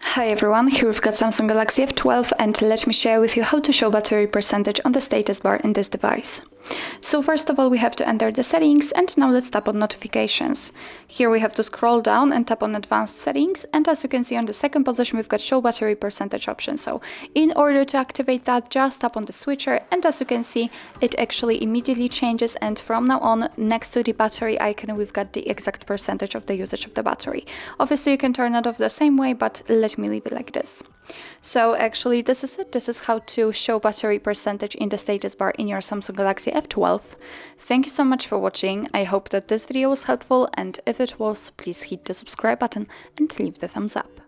Hi everyone, here we've got Samsung Galaxy F12 and let me share with you how to show battery percentage on the status bar in this device. So first of all we have to enter the settings and now let's tap on notifications. Here we have to scroll down and tap on advanced settings, and as you can see on the second position we've got show battery percentage option. So in order to activate that, just tap on the switcher, and as you can see it actually immediately changes, and from now on next to the battery icon we've got the exact percentage of the usage of the battery. Obviously you can turn it off the same way, but let me leave it like this. So actually this is it. This is how to show battery percentage in the status bar in your Samsung Galaxy F12. Thank you so much for watching. I hope that this video was helpful, and if it was, please hit the subscribe button and leave the thumbs up.